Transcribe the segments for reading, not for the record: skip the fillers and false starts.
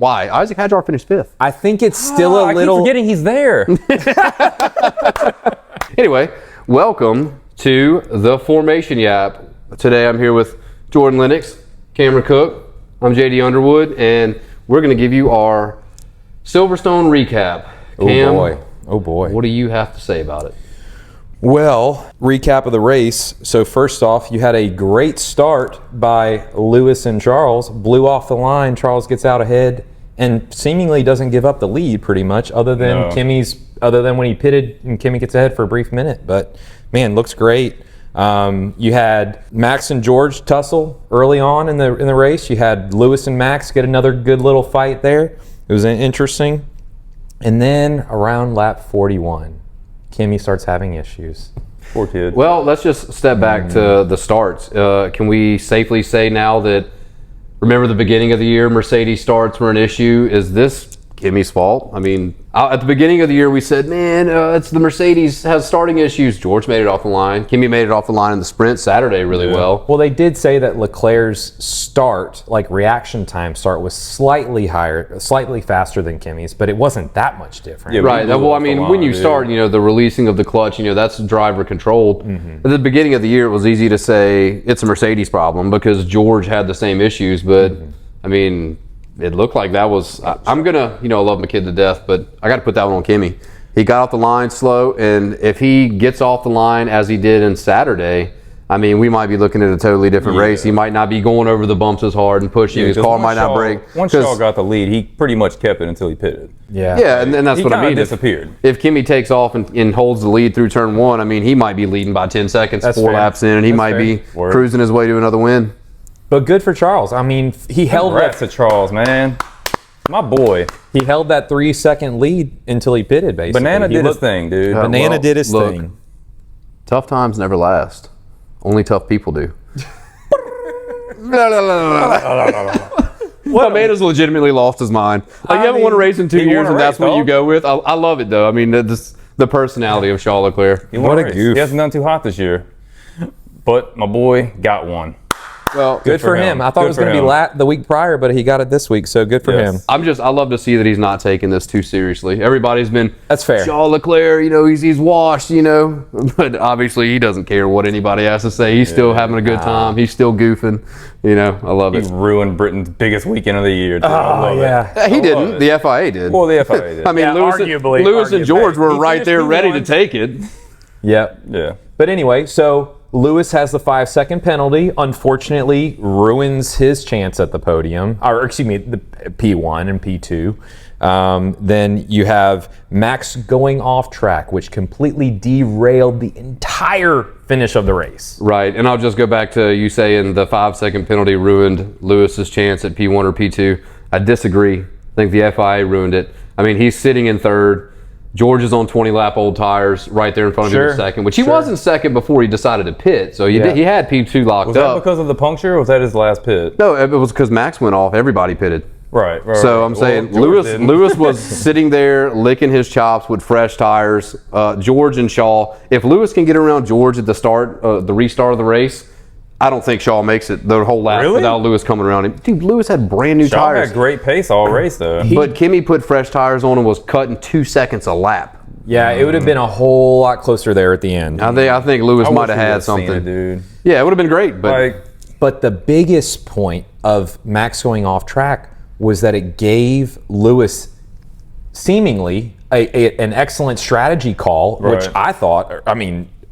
Why? Isaac Hadjar finished 5th. I think it's still a little. I keep forgetting he's there. Anyway, welcome to the Formation Yap. Today I'm here with Jordan Lennox, Cameron Cook. I'm JD Underwood, and we're going to give you our Silverstone recap. Cam, Oh boy. what do you have to say about it? Well, recap of the race. So first off, you had a great start by Lewis and Charles. Blew off the line. Charles gets out ahead and seemingly doesn't give up the lead pretty much, other than when he pitted and Kimi gets ahead for a brief minute. But man, looks great. You had Max and George tussle early on in the race. You had Lewis and Max get another good little fight there. It was interesting. And then around lap 41, Kimi starts having issues. Poor kid. Well, let's just step back to the starts. Can we safely say now that, remember the beginning of the year, Mercedes starts were an issue? Is this Kimi's fault? I mean, at the beginning of the year, we said, man, it's the Mercedes has starting issues. George made it off the line. Kimi made it off the line in the sprint Saturday really well. Well, they did say that Leclerc's start, like reaction time start, was slightly higher, slightly faster than Kimi's, but it wasn't that much different. Yeah, Right. Well, I mean, when you start, the releasing of the clutch, that's driver controlled. At the beginning of the year, it was easy to say it's a Mercedes problem because George had the same issues. But, I mean, it looked like that was, I'm going to, I love my kid to death, but I got to put that one on Kimi. He got off the line slow, and if he gets off the line as he did in Saturday, I mean, we might be looking at a totally different race. He might not be going over the bumps as hard and pushing. His car might not break. Once Shaw got the lead, he pretty much kept it until he pitted. Yeah, and that's what I mean. He disappeared. If Kimi takes off and holds the lead through turn 1, I mean, he might be leading by 10 seconds, That's 4 fair. laps in, and he might be cruising his way to another win. But good for Charles. I mean, he held Congrats to Charles, man. My boy. He held that 3-second lead until he pitted, basically. Banana did his thing, dude. Banana did his thing. Tough times never last. Only tough people do. Well, man has legitimately lost his mind. Like, you haven't won a race in 2 years, and that's what you go with. I love it, though. I mean, the personality of Charles Leclerc. What a goof. He hasn't done too hot this year. But my boy got one. Well, Good for him. I thought it was going to be the week prior, but he got it this week, so good for him. I love to see that he's not taking this too seriously. Everybody's been, That's fair. Charles Leclerc, he's washed, but obviously he doesn't care what anybody has to say. He's still having a good time. He's still goofing. I love it. He ruined Britain's biggest weekend of the year. Dude. He didn't. The FIA did. Well, the FIA did. I mean, Lewis and George were right there ready to take it. Yep. Yeah. But anyway, so Lewis has the 5-second penalty, unfortunately ruins his chance at the podium, or excuse me, the P1 and P2. Then you have Max going off track, which completely derailed the entire finish of the race. Right, and I'll just go back to you saying the 5-second penalty ruined Lewis's chance at P1 or P2. I disagree. I think the FIA ruined it. I mean, he's sitting in third. George is on 20-lap old tires right there in front of him in second, which he wasn't second before he decided to pit. So he had P2 locked up. Was that because of the puncture, or was that his last pit? No, it was because Max went off. Everybody pitted. Right. So I'm saying Lewis was sitting there licking his chops with fresh tires. George and Shaw. If Lewis can get around George at the restart of the race, I don't think Shaw makes it the whole lap without Lewis coming around him. Dude, Lewis had brand new tires. Shaw had great pace all race, though. But Kimi put fresh tires on and was cutting 2 seconds a lap. Yeah, it would have been a whole lot closer there at the end. I think Lewis might have had something. Dude. Yeah, it would have been great. But the biggest point of Max going off track was that it gave Lewis seemingly an excellent strategy call, which I thought,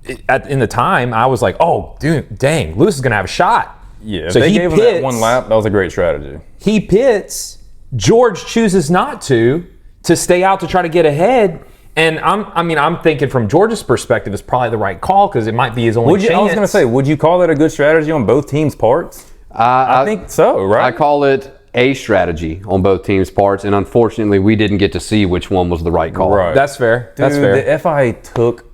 in the time, I was like, oh, dude, dang, Lewis is going to have a shot. Yeah, if they gave him that one lap, that was a great strategy. He pits. George chooses not to stay out to try to get ahead. And I'm thinking from George's perspective, it's probably the right call because it might be his only chance. I was going to say, would you call that a good strategy on both teams' parts? I think so, right? I call it a strategy on both teams' parts, and unfortunately, we didn't get to see which one was the right call. Right. That's fair. Dude, That's fair. The FIA took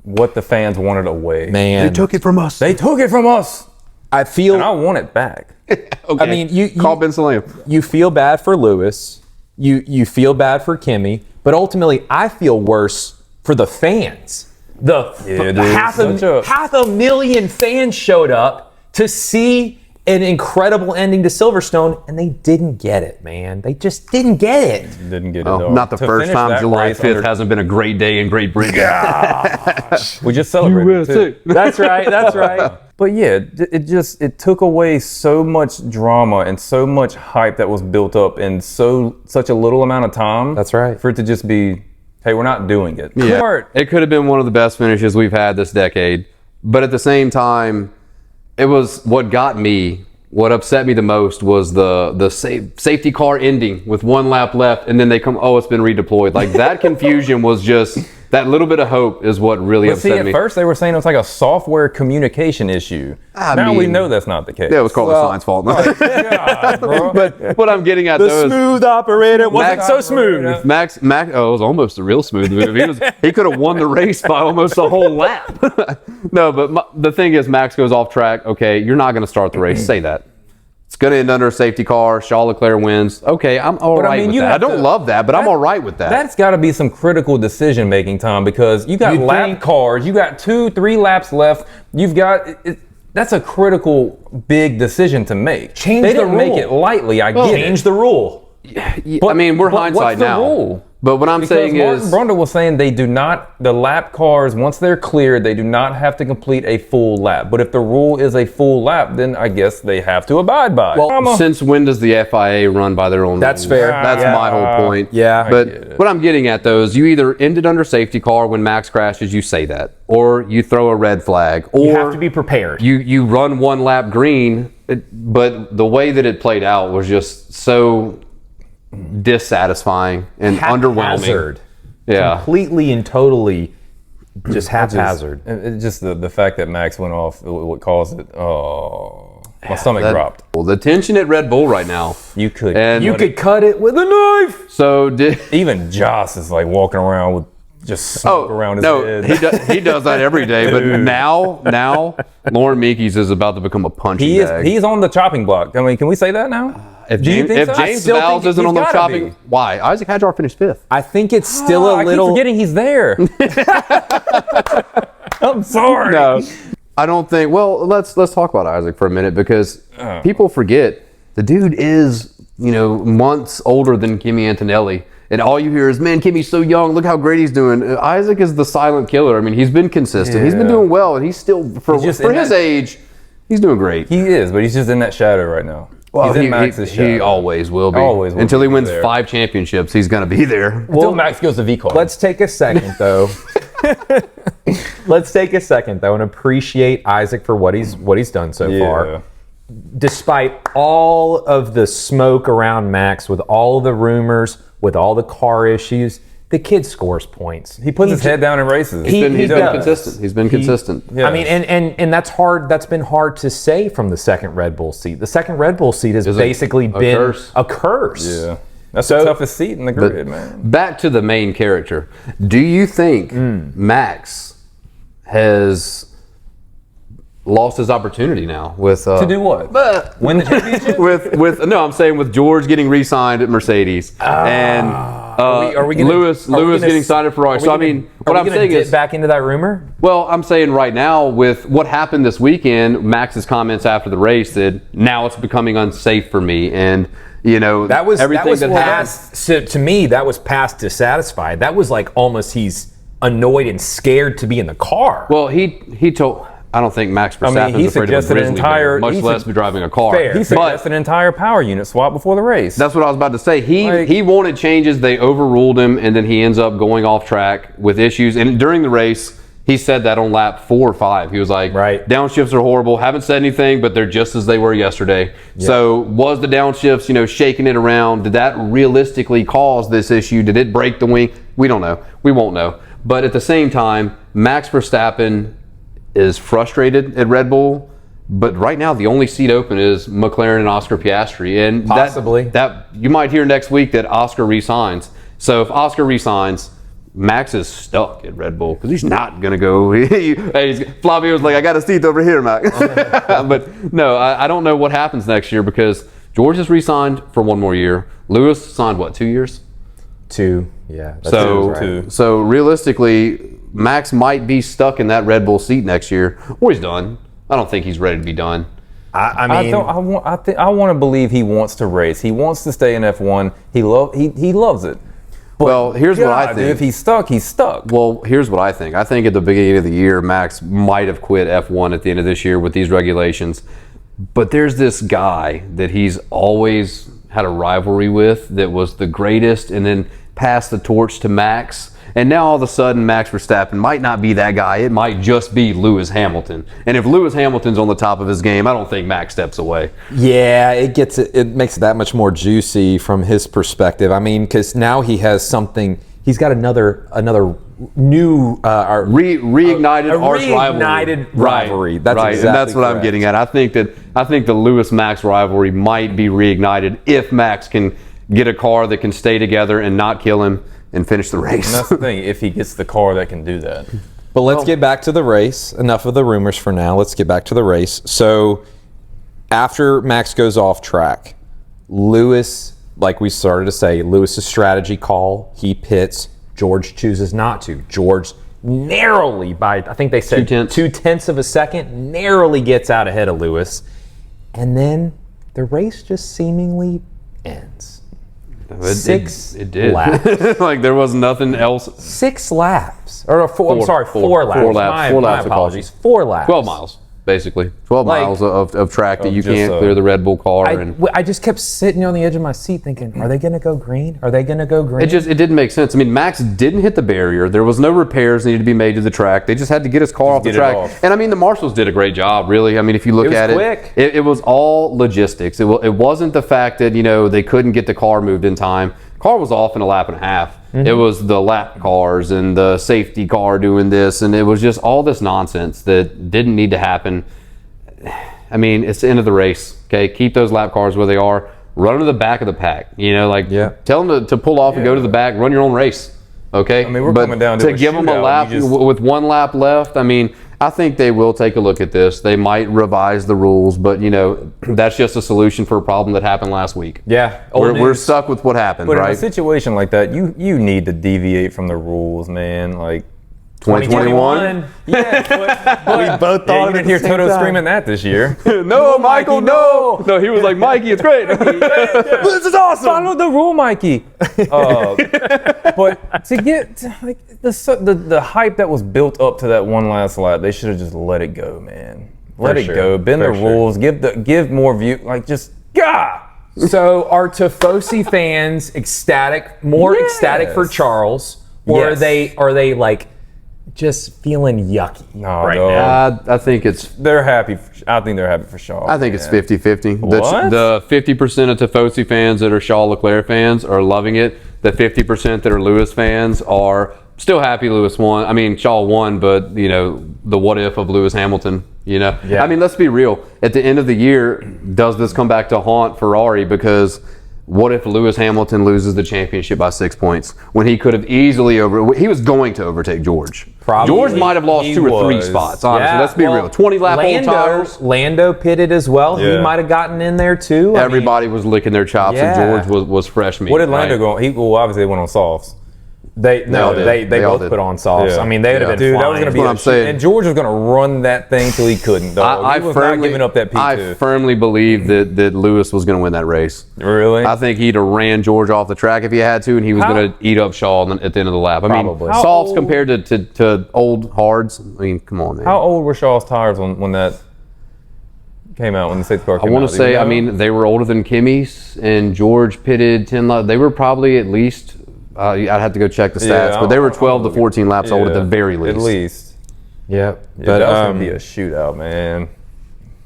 what the fans wanted away. Man, they took it from us. They took it from us. I feel. And I want it back. Okay. I mean, you call Ben Salam. You feel bad for Lewis. You feel bad for Kimi, but ultimately, I feel worse for the fans. Half a million fans showed up to see an incredible ending to Silverstone, and they didn't get it, man. They just didn't get it. Didn't get it. Oh, not the first time July 5th hasn't been a great day in Great Britain. We just celebrated too. That's right. But yeah, it took away so much drama and so much hype that was built up in such a little amount of time. That's right. For it to just be, hey, we're not doing it. Yeah. It could have been one of the best finishes we've had this decade. But at the same time, it was what upset me the most was the safety car ending with 1 lap left, and then they come, it's been redeployed. Like, that confusion was just, that little bit of hope is what really upset me. At first they were saying it was like a software communication issue. Now we know that's not the case. Yeah, it was called the science fault. God, bro. But what I'm getting at, The smooth operator wasn't so smooth. Max, it was almost a real smooth move. He could have won the race by almost a whole lap. No, but the thing is, Max goes off track. Okay, you're not going to start the race. Say that. It's going to end under a safety car. Charles Leclerc wins. Okay, I'm all right with that. I don't love that, but I'm all right with that. That's got to be some critical decision-making, Tom, because you got lap cars. You got 2-3 laps left. You've got... That's a critical, big decision to make. Change the rule. They didn't make it lightly, I get it. Change the rule. I mean, we're hindsight now. What's the rule? But what I'm saying is... Martin Brundle was saying the lap cars, once they're cleared, they do not have to complete a full lap. But if the rule is a full lap, then I guess they have to abide by it. Well, since when does the FIA run by their own That's rules? fair. That's my whole point. Yeah. But what I'm getting at, though, is you either ended under safety car when Max crashes, you say that. Or you throw a red flag. Or you have to be prepared. You run 1 lap green, but the way that it played out was just so dissatisfying and underwhelming. Yeah. Completely and totally just haphazard. Just the fact that Max went off, what caused it. Oh, my stomach dropped. Well, the tension at Red Bull right now. You could cut it with a knife. So even Joss is like walking around with just smoke around his head. He does that every day. But now Lauren Meekes is about to become a punching bag. He's on the chopping block. I mean, can we say that now? If James Vowles isn't on the chopping, why? Isaac Hadjar finished 5th. I think it's still a little. I keep forgetting he's there. I'm sorry. No, I don't think. Well, let's talk about Isaac for a minute because people forget the dude is months older than Kimi Antonelli, and all you hear is, "Man, Kimi's so young. Look how great he's doing." Isaac is the silent killer. I mean, he's been consistent. Yeah. He's been doing well, and he's still for his age, he's doing great. He is, but he's just in that shadow right now. Well, he's in Max's shadow. He always will be. Always will until he wins 5 championships, he's going to be there. Until Max goes to V-car. Let's take a second, though. And appreciate Isaac for what he's done so far. Despite all of the smoke around Max, with all the rumors, with all the car issues, the kid scores points. He puts his head down in races. He's been consistent. He's been consistent. Yeah. I mean, and that's hard. That's been hard to say from the second Red Bull seat. The second Red Bull seat has basically been a curse. Yeah. That's the toughest seat in the grid, man. Back to the main character. Do you think Max has lost his opportunity now with to do what? Win the championship? I'm saying with George getting re-signed at Mercedes and Lewis getting signed at Ferrari. So I mean, what I'm saying is back into that rumor. Well, I'm saying right now with what happened this weekend, Max's comments after the race that now it's becoming unsafe for me, and that was everything that happened. So to me, that was past dissatisfied. That was like almost he's annoyed and scared to be in the car. Well, he told. I don't think Max Verstappen's afraid of a grizzly bear, much less be driving a car. He suggested an entire power unit swap before the race. That's what I was about to say. He wanted changes. They overruled him, and then he ends up going off track with issues. And during the race, he said that on lap 4 or 5. He was like, downshifts are horrible. Haven't said anything, but they're just as they were yesterday. Yeah. So was the downshifts, shaking it around? Did that realistically cause this issue? Did it break the wing? We don't know. We won't know. But at the same time, Max Verstappen is frustrated at Red Bull, but right now the only seat open is McLaren and Oscar Piastri, and possibly that you might hear next week that Oscar resigns. So if Oscar resigns, Max is stuck at Red Bull because he's not going to go. Flavio's like, I got a seat over here, Max. But no, I don't know what happens next year because George is re-signed for 1 more year. Lewis signed 2 years? 2, yeah. So realistically, Max might be stuck in that Red Bull seat next year, or he's done. I don't think he's ready to be done. I mean, I want to believe he wants to race. He wants to stay in F1. He loves it. But well, here's what I think. Dude, if he's stuck, he's stuck. Well, here's what I think. I think at the beginning of the year, Max might have quit F1 at the end of this year with these regulations. But there's this guy that he's always had a rivalry with that was the greatest and then passed the torch to Max. And now all of a sudden, Max Verstappen might not be that guy. It might just be Lewis Hamilton. And if Lewis Hamilton's on the top of his game, I don't think Max steps away. Yeah, it makes it that much more juicy from his perspective. I mean, because now he has something. He's got another new reignited arch rivalry. That's right. Exactly and that's what correct. I'm getting at. I think the Lewis Max rivalry might be reignited if Max can get a car that can stay together and not kill him and finish the race. And that's the thing, if he gets the car that can do that. But let's get back to the race. Enough of the rumors for now. Let's get back to the race. So after Max goes off track, Lewis, like we started to say, Lewis's strategy call, he pits. George chooses not to. George narrowly, by I think they said 2/10 of a second, narrowly gets out ahead of Lewis. And then the race just seemingly ends. It did. Laps. Like there was nothing else. 6 laps. Or four laps. 4 laps. My 4 laps. apologies. 4 laps. 12 miles, basically. 12 miles of track that you just can't clear the Red Bull car. I just kept sitting on the edge of my seat thinking, are they going to go green? Are they going to go green? It didn't make sense. I mean, Max didn't hit the barrier. There was no repairs needed to be made to the track. They just had to get his car off the track. And I mean, the marshals did a great job, really. I mean, if you look at quick. it was all logistics. It wasn't the fact that, they couldn't get the car moved in time. Car was off in a lap and a half. Mm-hmm. It was the lap cars and the safety car doing this, and it was just all this nonsense that didn't need to happen. I mean, it's the end of the race. Okay, keep those lap cars where they are. Run to the back of the pack. Tell them to pull off and go to the back. Run your own race. Okay. I mean, we're coming down to give them a lap with 1 lap left. I mean, I think they will take a look at this. They might revise the rules, but that's just a solution for a problem that happened last week. Yeah, we're stuck with what happened, but right? in a situation like that, you need to deviate from the rules, man. Like 2021. Yeah, but we both thought you didn't hear Toto screaming that this year. No, Michael, no. No, he was like, Mikey, it's great. This is awesome. Follow the rule, Mikey. But to get the hype that was built up to that one last lap, they should have just let it go, man. Let it go. Bend the rules. Give more view. Like just So are Tifosi fans ecstatic for Charles, or are they like just feeling yucky now? I think they're happy. I think they're happy for Shaw. I think it's 50-50. What? The 50% of Tifosi fans that are Charles Leclerc fans are loving it. The 50% that are Lewis fans are still happy Lewis won. I mean, Shaw won, but the what if of Lewis Hamilton. Yeah. I mean, let's be real. At the end of the year, does this come back to haunt Ferrari? Because what if Lewis Hamilton loses the championship by 6 points when he could have easily he was going to overtake George. Probably. George might have lost 2 or 3 spots, honestly. Let's be real. 20 lap old tires. Lando pitted as well. Yeah. He might have gotten in there too. Everybody was licking their chops, and George was fresh meat. What did Lando go on? Obviously they went on softs. They both put on softs. Yeah. I mean, they would have been Dude, flying. that was going to be what I'm saying. And George was going to run that thing till he couldn't. Dog. He was not giving up that P2. I firmly believe that Lewis was going to win that race. Really? I think he'd have ran George off the track if he had to, and he was going to eat up Shaw at the end of the lap. I mean, softs compared to old hards. I mean, come on, man. How old were Shaw's tires when that came out, when the safety car came out? I want to say, I mean, they were older than Kimi's, and George pitted 10 laps. They were probably at least, I'd have to go check the stats, but they were 12 to 14 laps old at the very least. At least. Yep. Yeah, but that was going to be a shootout, man.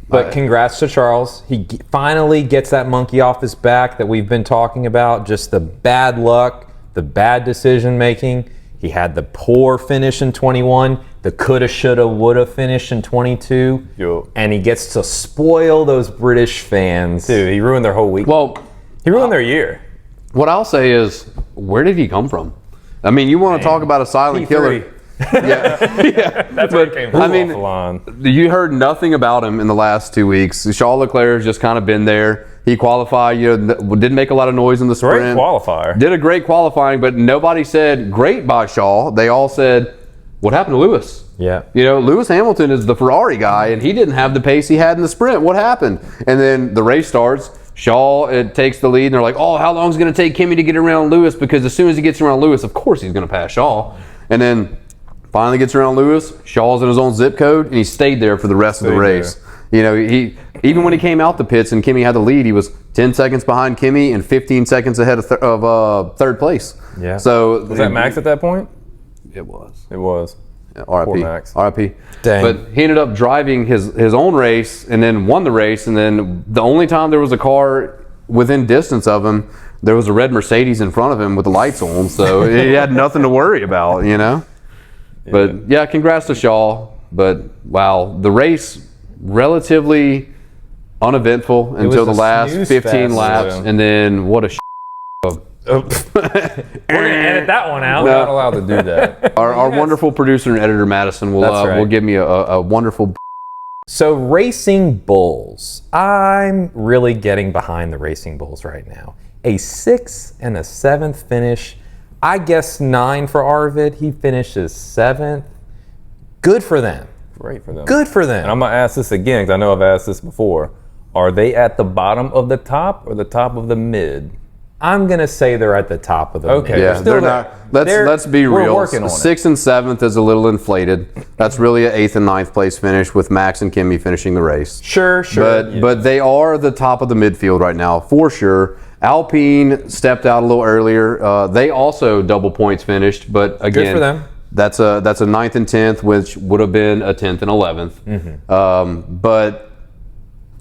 But congrats to Charles. He finally gets that monkey off his back that we've been talking about. Just the bad luck, the bad decision making. He had the poor finish in 21, the coulda, shoulda, woulda finish in 22. Yo. And he gets to spoil those British fans. Dude, he ruined their whole week. Well, he ruined their year. What I'll say is, where did he come from? I mean, you want to talk about a silent killer. Yeah. That's where it came from. I mean, you heard nothing about him in the last 2 weeks. Charles Leclerc has just kind of been there. He qualified, didn't make a lot of noise in the sprint. Great qualifier. Did a great qualifying, but nobody said great by Shaw. They all said what happened to Lewis? Yeah. Lewis Hamilton is the Ferrari guy, and he didn't have the pace he had in the sprint. What happened? And then the race starts. Shaw takes the lead, and they're like, oh, how long is it going to take Kimi to get around Lewis? Because as soon as he gets around Lewis, of course he's going to pass Shaw. And then finally gets around Lewis. Shaw's in his own zip code, and he stayed there for the rest of the race. He even when he came out the pits and Kimi had the lead, he was 10 seconds behind Kimi and 15 seconds ahead of third place. Yeah. So was that Max at that point? It was. It was. RIP. Poor Max. RIP. Dang. But he ended up driving his own race and then won the race. And then the only time there was a car within distance of him, there was a red Mercedes in front of him with the lights on. So he had nothing to worry about, Yeah. But yeah, congrats to Shaw. But wow, the race relatively uneventful until the last 15 laps. And then what a We're gonna edit that one out. We're not allowed to do that. Our wonderful producer and editor Madison will give me a wonderful. So Racing Bulls. I'm really getting behind the Racing Bulls right now. A 6th and a 7th finish. I guess 9 for Arvid. He finishes 7th. Good for them. Great for them. Good for them. And I'm going to ask this again because I know I've asked this before. Are they at the bottom of the top or the top of the mid? I'm gonna say they're at the top of the Okay. mid. Yeah, they're not. Let's be we're real. working on it. 6th and 7th is a little inflated. That's really an 8th and 9th place finish with Max and Kimi finishing the race. Sure. But they are the top of the midfield right now for sure. Alpine stepped out a little earlier. They also double points finished, but again, Good for them. That's a 9th and 10th, which would have been a 10th and 11th. But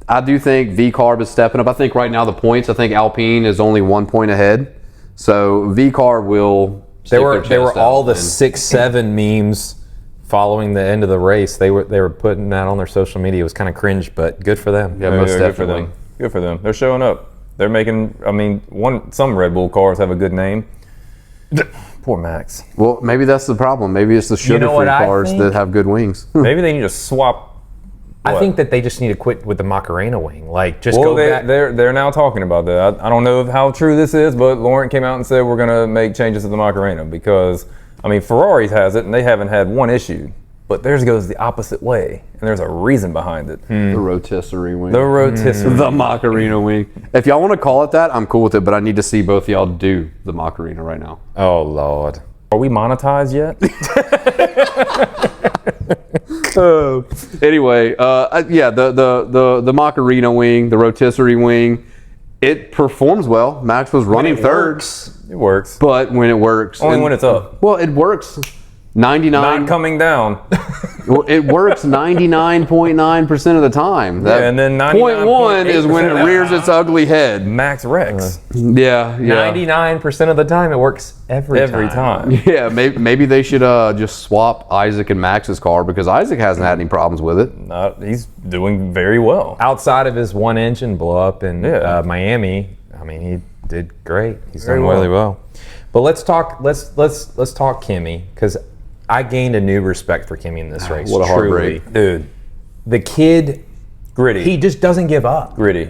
I do think VCarb is stepping up. I think right now the points, I think Alpine is only 1 point ahead. So VCarb will They were all the 6-7 memes following the end of the race. They were putting that on their social media. It was kind of cringe, but good for them. Yeah, most good for definitely. them. Good for them. They're showing up. They're making. I mean, some Red Bull cars have a good name. Poor Max. Well, maybe that's the problem. Maybe it's the sugar-free what I cars think? that have good wings. Maybe they need to swap. I think that they just need to quit with the Macarena wing. Like, just Well, go back. they're now talking about that. I don't know how true this is, but Laurent came out and said we're going to make changes to the Macarena because, I mean, Ferraris has it and they haven't had one issue, but theirs goes the opposite way, and there's a reason behind it. The rotisserie wing. The rotisserie. The Macarena wing. If y'all want to call it that, I'm cool with it, but I need to see both of y'all do the Macarena right now. Oh, Lord. Are we monetized yet? Anyway, yeah, the Macarena wing, the rotisserie wing, it performs well. Max was running third, It works. but when it works, Only when it's up. Well, it works 99. Not coming down. It works 99.9% of the time. Yeah, and then 0.1 is when it rears its ugly head. Max Rex. Yeah. 99% of the time, it works every time. Yeah, maybe they should just swap Isaac and Max's car because Isaac hasn't had any problems with it. He's doing very well. Outside of his one engine blow up in Yeah. Miami, I mean, he did great. He's Very done well. really well. But let's talk Kimi, because I gained a new respect for Kimi in this race. what a truly. heartbreak. Dude, The kid, gritty. he just doesn't give up. Gritty.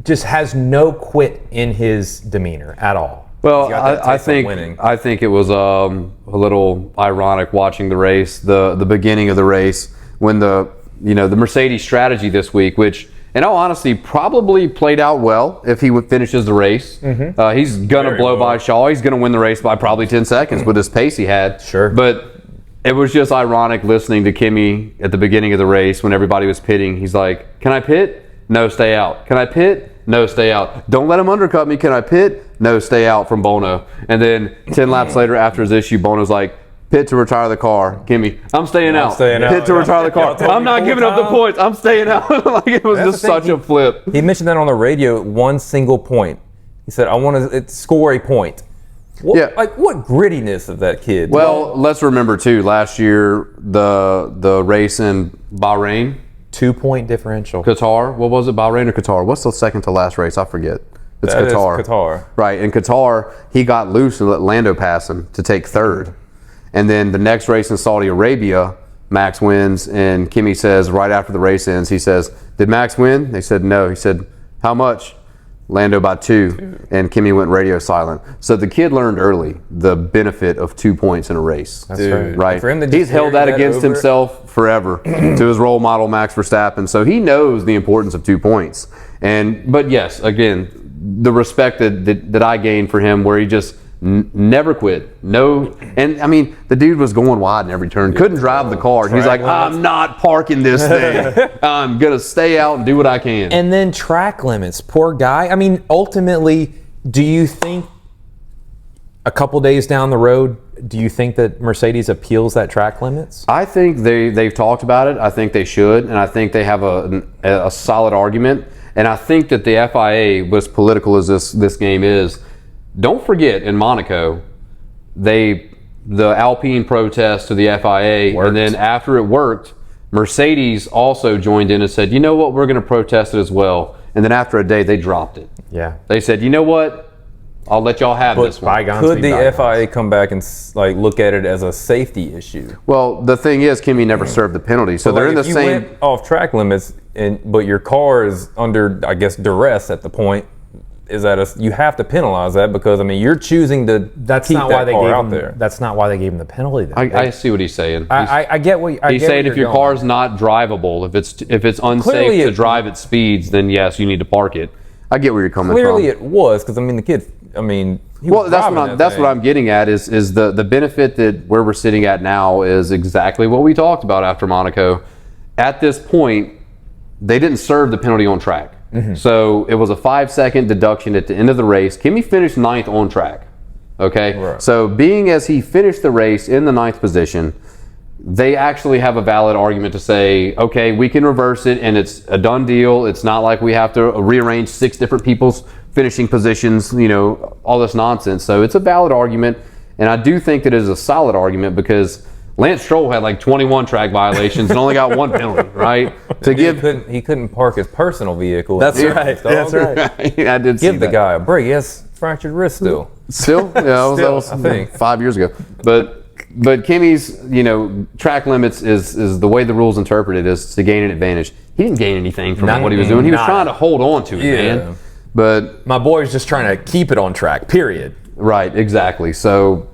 Just has no quit in his demeanor at all. Well, got that I taste of think winning. I think it was a little ironic watching the race, the beginning of the race when the Mercedes strategy this week, which in all honesty probably played out well if he finishes the race. He's gonna blow by Shaw. He's gonna win the race by probably 10 seconds with his pace he had. Sure. But it was just ironic listening to Kimi at the beginning of the race when everybody was pitting. He's like, "Can I pit? No, stay out. Can I pit? No, stay out. Don't let him undercut me. Can I pit? No, stay out," from Bono. And then 10 laps later after his issue, Bono's like, "Pit to retire the car. Kimi, I'm staying out. staying out. Pit to retire the car. Y'all told I'm me not 4 giving up the times." points. I'm staying out." Like it was That's just the thing. such a flip. He mentioned that on the radio at one single point. He said, I want to score a point. What, Yeah. Like, what grittiness of that kid. Well, let's remember too, last year the race in Bahrain, 2-point differential. Qatar, what was it, Bahrain or Qatar? What's the second to last race? I forget. It's That is Qatar. Qatar. Right, in Qatar, he got loose and let Lando pass him to take third. And then the next race in Saudi Arabia, Max wins, and Kimi says right after the race ends, he says, "Did Max win?" They said, "No." He said, "How much?" Lando by 2, and Kimi went radio silent. So the kid learned early the benefit of 2 points in a race. That's right. Right? For him to just He's held carry that against over- himself forever to his role model, Max Verstappen. So he knows the importance of 2 points. But yes, again, the respect that I gained for him, where he just never quit. No, and I mean, the dude was going wide in every turn. Couldn't drive the car. He's like, I'm not parking this thing. I'm gonna stay out and do what I can. And then track limits. Poor guy. I mean, ultimately, do you think a couple days down the road, do you think that Mercedes appeals that track limits? I think they've talked about it. I think they should, and I think they have a solid argument. And I think that the FIA, as political as this game is, don't forget in Monaco, the Alpine protest to the FIA, Worked. and then after it worked, Mercedes also joined in and said, you know what, we're going to protest it as well. And then after a day, they dropped it. Yeah. They said, you know what, I'll let y'all have this one. Bygones Could be the bygones. FIA come back and look at it as a safety issue? Well, the thing is, Kimi never served the penalty, so they're in the if you same. went off track limits, but your car is under, I guess, duress at the point. Is that you have to penalize that because I mean you're choosing to That's keep not that why they car gave out him. there. That's not why they gave him the penalty. Then. I see what he's saying. I get what He's saying if your car's not drivable, if it's unsafe Clearly to it- drive at speeds, then yes, you need to park it. I get where you're coming Clearly from. it was because I mean the kid. I mean, he Well, was that's driving what thing. I'm getting at is the benefit that where we're sitting at now is exactly what we talked about after Monaco. At this point, they didn't serve the penalty on track. So it was a 5-second deduction at the end of the race. Kimi finished 9th on track. Okay? Right. So being as he finished the race in the 9th position, they actually have a valid argument to say, okay, we can reverse it and it's a done deal. It's not like we have to rearrange 6 different people's finishing positions, all this nonsense. So it's a valid argument. And I do think that it is a solid argument because Lance Stroll had like 21 track violations and only got 1 penalty, right? To He couldn't park his personal vehicle. That's right. That's right. I did see Give the that. guy a break. He has fractured wrist still. Still, yeah, that was I think. 5 years ago. But Kimi's, track limits is the way the rules interpreted is to gain an advantage. He didn't gain anything from what he was doing. He was Nada. trying to hold on to it, Yeah. man. But My boy's just trying to keep it on track. Period. right, exactly. So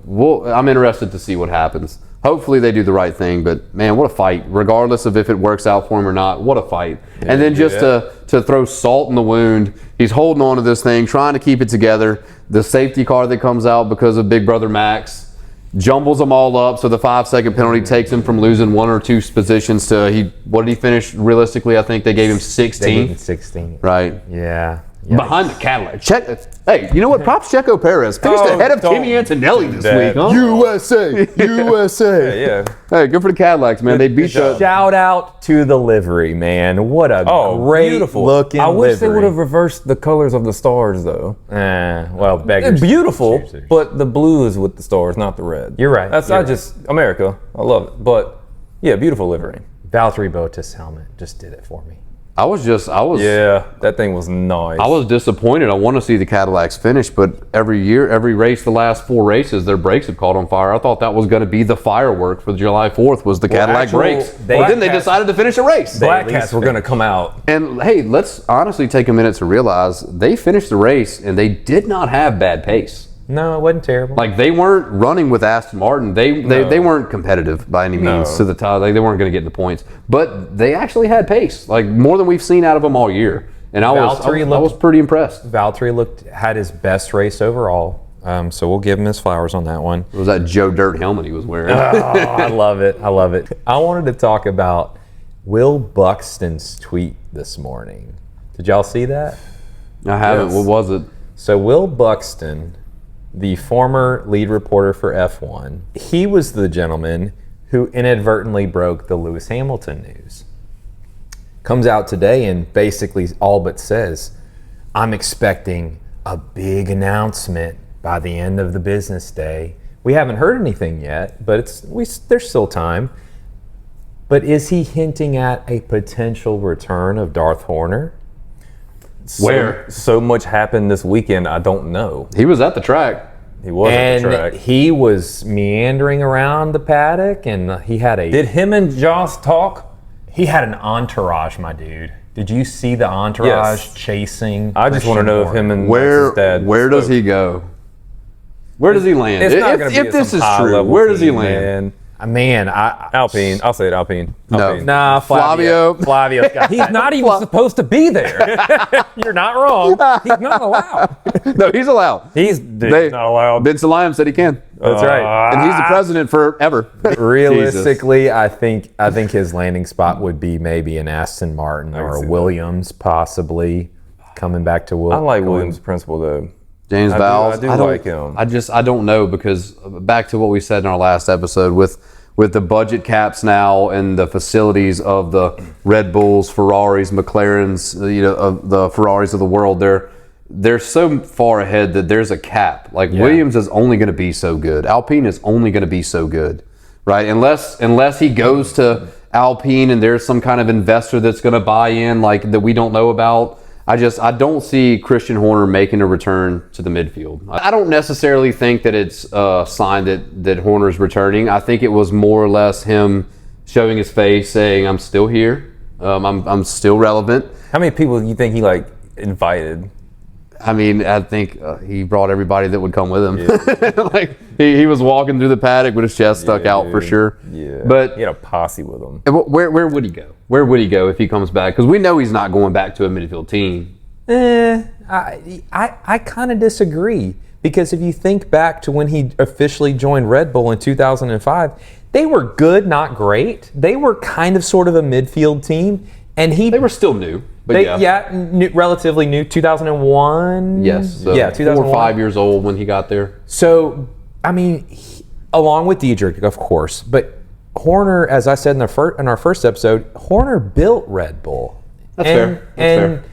I'm interested to see what happens. Hopefully they do the right thing, but man, what a fight! Regardless of if it works out for him or not, what a fight! And then just to throw salt in the wound, he's holding on to this thing, trying to keep it together. The safety car that comes out because of Big Brother Max jumbles them all up, so the 5-second penalty takes him from losing 1 or 2 positions to what did he finish realistically? I think they gave him 16. 16. Right. Yeah. Behind the Cadillac. Hey, you know what? Props Checo Perez. Finished ahead of Kimi Antonelli this week, huh? USA! USA! Yeah. Hey, good for the Cadillacs, man. They beat the... Shout out to the livery, man. What a great beautiful. looking I wish they livery. would have reversed the colors of the stars though. Well, They're beggars. beautiful, but the blue is with the stars, not the red. You're right. That's You're America. I love it. But yeah, beautiful livery. Valtteri Bottas helmet just did it for me. I was Yeah, that thing was nice. I was disappointed. I want to see the Cadillacs finish, but every race, the last 4 races, their brakes had caught on fire. I thought that was going to be the firework for July 4th was the Cadillac brakes. But then they decided to finish a race. Black Cats were going to come out. And hey, let's honestly take a minute to realize they finished the race and they did not have bad pace. No, it wasn't terrible. Like they weren't running with Aston Martin. They weren't competitive by any means to the top. Like, they weren't going to get the points, but they actually had pace, like more than we've seen out of them all year. And I was pretty impressed. Valtteri had his best race overall. So we'll give him his flowers on that one. It was that Joe Dirt helmet he was wearing. I love it. I love it. I wanted to talk about Will Buxton's tweet this morning. Did y'all see that? I haven't. Yes. What was it? So Will Buxton, the former lead reporter for F1, he was the gentleman who inadvertently broke the Lewis Hamilton news. Comes out today and basically all but says, I'm expecting a big announcement by the end of the business day. We haven't heard anything yet, but there's still time. But is he hinting at a potential return of Darth Horner? Where? So much happened this weekend, I don't know. He was at the track. He was at the track. And he was meandering around the paddock, and he had Did him and Joss talk? he had an entourage, my dude. Did you see the entourage chasing? I just want to know if him and Where Max's dad does spoke. he go? Where does he land? It's not gonna be If this some is high true, level where does he team, land? man. Man, Alpine. I'll say it. Alpine. No. Alpine. Nah, Flavio. Flavio's got He's not even supposed to be there. You're not wrong. He's not allowed. No, he's allowed. He's not allowed. Vince Liam said he can. That's right. And he's the president forever. Realistically, I think his landing spot would be maybe an Aston Martin or a Williams, possibly coming back to Williams. I like Williams' principle though. James Vowles. I do don't like him. I don't know, because back to what we said in our last episode with the budget caps now and the facilities of the Red Bulls, Ferraris, McLarens, of the Ferraris of the world, they're so far ahead that there's a cap. Like Williams is only going to be so good. Alpine is only going to be so good, right? Unless he goes to Alpine and there's some kind of investor that's going to buy in, like that we don't know about. I don't see Christian Horner making a return to the midfield. I don't necessarily think that it's a sign that Horner's returning. I think it was more or less him showing his face, saying, "I'm still here. I'm still relevant." How many people do you think he invited? I mean, I think he brought everybody that would come with him. Yeah. Like he was walking through the paddock with his chest stuck out for sure. Yeah, but he had a posse with him. Where would he go? Where would he go if he comes back? Because we know he's not going back to a midfield team. I kind of disagree, because if you think back to when he officially joined Red Bull in 2005, they were good, not great. They were kind of sort of a midfield team, and they were still new. But relatively new, 2001. Yes, so 2001. 4 or 5 years old when he got there. So, I mean, along with Diedrich, of course, but Horner, as I said in our first episode, Horner built Red Bull. That's fair. That's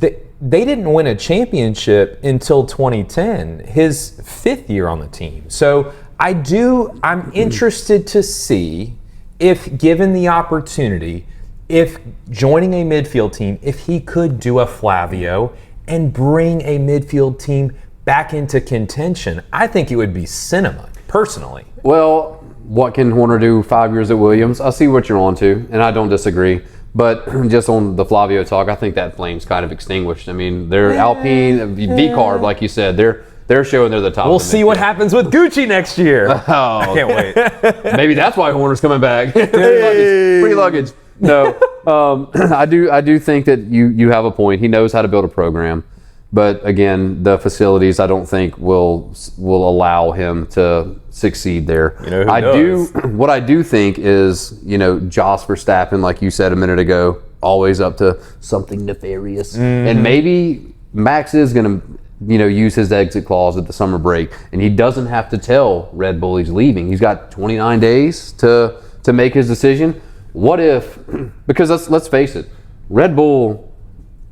fair. They didn't win a championship until 2010, his 5th year on the team. So I'm interested to see if, given the opportunity, if joining a midfield team, if he could do a Flavio and bring a midfield team back into contention. I think it would be cinema, personally. Well, what can Horner do 5 years at Williams? I see what you're on to, and I don't disagree. But just on the Flavio talk, I think that flame's kind of extinguished. I mean, they're Alpine, V-Carb, like you said, they're showing they're the top. We'll see what happens with Gucci next year. Oh, I can't wait. Maybe that's why Horner's coming back. Free luggage. No, I do think that you have a point. He knows how to build a program, but again, the facilities I don't think will allow him to succeed there. You know who does? What I do think is, Jos Verstappen, like you said a minute ago, always up to something nefarious, and maybe Max is going to use his exit clause at the summer break, and he doesn't have to tell Red Bull he's leaving. He's got 29 days to make his decision. What if, because let's face it, Red Bull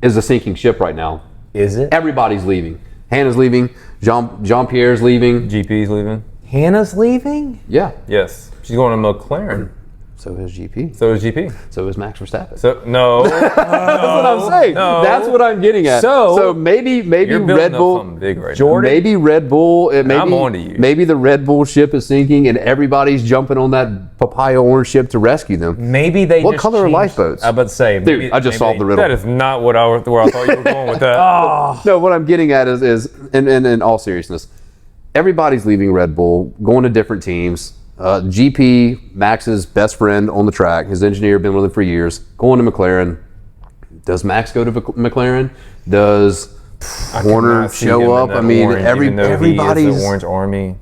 is a sinking ship right now. Is it? Everybody's leaving. Hannah's leaving. Jean-Pierre's leaving. GP's leaving. Hannah's leaving? Yeah. Yes. She's going to McLaren. So is GP. So is GP. So is Max Verstappen. So no. That's what I'm saying. No. That's what I'm getting at. So maybe You're Red building up Bull. something big right Jordan? Maybe Red Bull. I'm on to you. Maybe the Red Bull ship is sinking, and everybody's jumping on that papaya orange ship to rescue them. Maybe they. What just color are changed- lifeboats? I was about to say, Dude, maybe, I just solved the riddle. That is not where I thought you were going with that. No, what I'm getting at is in all seriousness, everybody's leaving Red Bull, going to different teams. GP, Max's best friend on the track, his engineer, been with him for years, going to McLaren. Does Max go to McLaren? Does Horner show up? I mean, everybody's the Orange Army.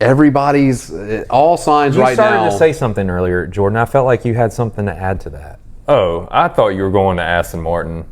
Everybody's all signs You right now. started to say something earlier, Jordan. I felt like you had something to add to that. Oh, I thought you were going to Aston Martin.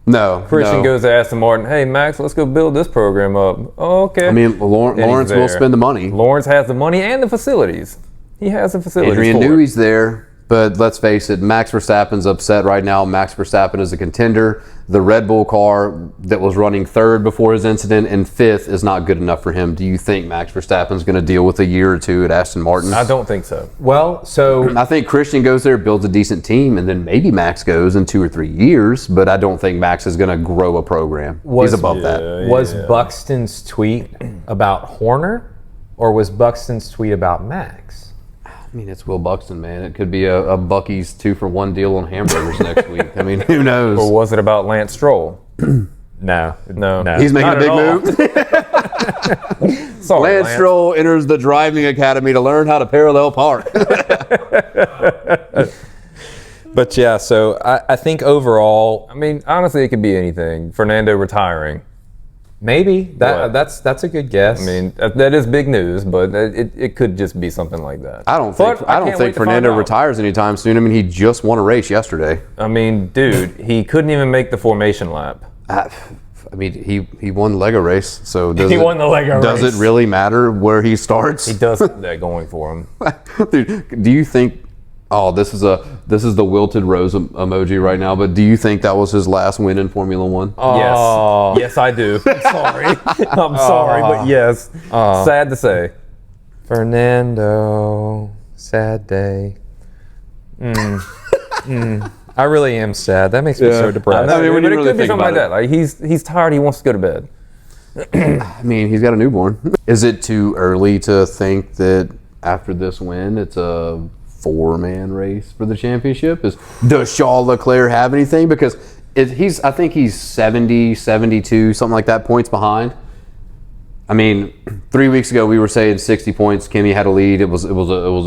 No, Christian no. goes to Aston Martin. Hey, Max, let's go build this program up. Oh, okay. I mean, Lawrence will there. spend the money. Lawrence has the money and the facilities. He has the facilities. Adrian for it. Newey's there, but let's face it, Max Verstappen's upset right now. Max Verstappen is a contender. The Red Bull car that was running third before his incident and fifth is not good enough for him. Do you think Max Verstappen's going to deal with a year or two at Aston Martin? I don't think so. Well, so I think Christian goes there, builds a decent team, and then maybe Max goes in 2 or 3 years, but I don't think Max is going to grow a program. He's above that. was Buxton's tweet about Horner, or was Buxton's tweet about Max? I mean, it's Will Buxton, man. It could be a Buc-ee's 2-for-1 deal on hamburgers next week. I mean, who knows? Or was it about Lance Stroll? No. He's making a big move. Sorry, Lance Stroll enters the driving academy to learn how to parallel park. But yeah, so I think overall, I mean, honestly, it could be anything. Fernando retiring. maybe that's a good guess. I mean, that is big news, but it could just be something like that. I don't But think I can't wait to Fernando find out. retires anytime soon. I mean, he just won a race yesterday. I mean, dude, he couldn't even make the formation lap. I mean, he won the Lego race, so does He won the Lego does race. it really matter where he starts? He does have that going for him. Dude, do you think? Oh, this is the wilted rose emoji right now. But do you think that was his last win in Formula One? Oh. Yes, I do. I'm sorry. I'm sorry, but yes. Sad to say. Fernando, sad day. I really am sad. That makes me so depressed. I mean, when but you it really could be think something about like that. Like he's tired. He wants to go to bed. I mean, he's got a newborn. Is it too early to think that after this win, it's a 4-man race for the championship? Does Charles Leclerc have anything? Because I think he's 70, 72, something like that, points behind. I mean, 3 weeks ago we were saying 60 points. Kimi had a lead. It was a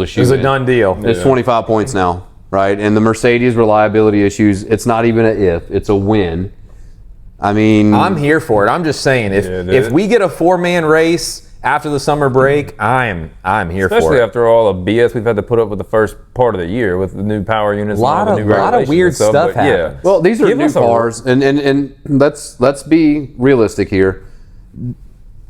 shoot. It was a done deal. It's 25 points now, right? And the Mercedes reliability issues. It's not even an if. It's a win. I mean, I'm here for it. I'm just saying, if we get a 4-man race after the summer break, I'm here for Especially it. after all the BS we've had to put up with the first part of the year with the new power units. Lot and all the of- new lot of regulations weird and stuff. stuff But yeah. happened. well, these are Give new us a- cars, and let's be realistic here.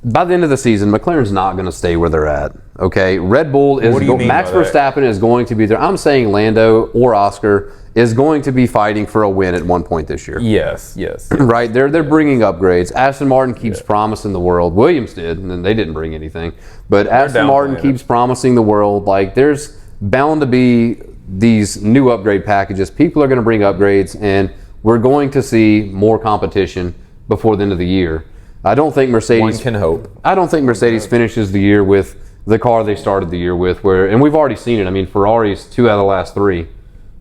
By the end of the season, McLaren's not going to stay where they're at. Okay, Red Bull is What do you mean Max by that? Verstappen is going to be there. I'm saying Lando or Oscar is going to be fighting for a win at one point this year. Yes. Right? They're bringing upgrades. Aston Martin keeps promising the world. Williams did, and then they didn't bring anything. But Aston Martin downplaying keeps promising the world. Like, there's bound to be these new upgrade packages. People are going to bring upgrades, and we're going to see more competition before the end of the year. I don't think Mercedes. One can hope. I don't think Mercedes finishes the year with the car they started the year with, and we've already seen it. I mean, Ferrari's 2 out of the last 3.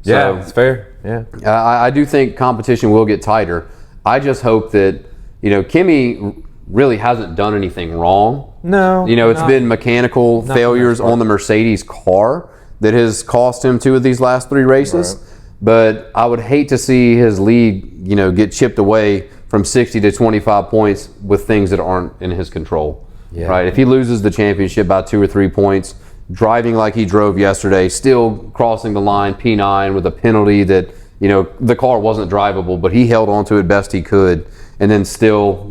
Yeah, it's fair. Yeah. I do think competition will get tighter. I just hope that, Kimi really hasn't done anything wrong. No. It's been mechanical failures on the Mercedes car that has cost him 2 of these last 3 races. Right. But I would hate to see his lead, get chipped away from 60 to 25 points with things that aren't in his control. Yeah. Right? If he loses the championship by 2 or 3 points, driving like he drove yesterday, still crossing the line, P9 with a penalty that, the car wasn't drivable, but he held on to it best he could, and then still,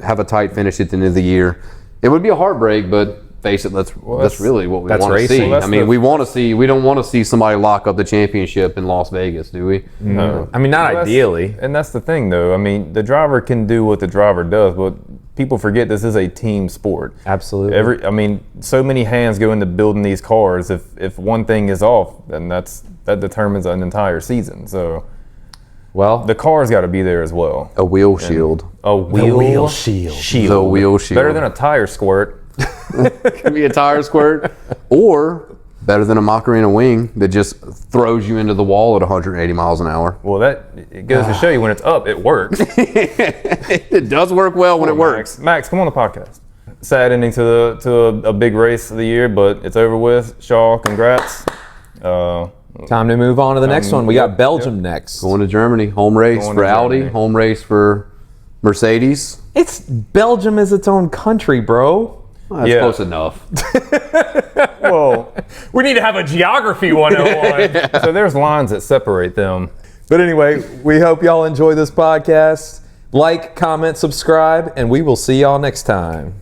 have a tight finish at the end of the year. It would be a heartbreak, but face it, that's really what we that's want to racing. see. Well, I mean, we don't want to see somebody lock up the championship in Las Vegas, do we? No. I mean, not Well, ideally. And that's the thing, though. I mean, the driver can do what the driver does, but people forget this is a team sport. Absolutely. So many hands go into building these cars. If one thing is off, then that determines an entire season. So, Well, the car's got to be there as well. A wheel shield. A wheel shield. The wheel shield. Better than a tire squirt. Could be a tire squirt, or better than a Macarena wing that just throws you into the wall at 180 miles an hour. Well, it goes to show you when it's up, it works. It does work well when it works. Max, come on the podcast. Sad ending to a big race of the year, but it's over with. Shaw, congrats. Time to move on to the next one. We got Belgium next. Going to Germany, home race Going for to Audi, Germany. home race for Mercedes. It's Belgium is its own country, bro. Well, that's Yeah. close enough. Well, We need to have a geography 101. so there's lines that separate them. But anyway, we hope y'all enjoy this podcast. Like, comment, subscribe, and we will see y'all next time.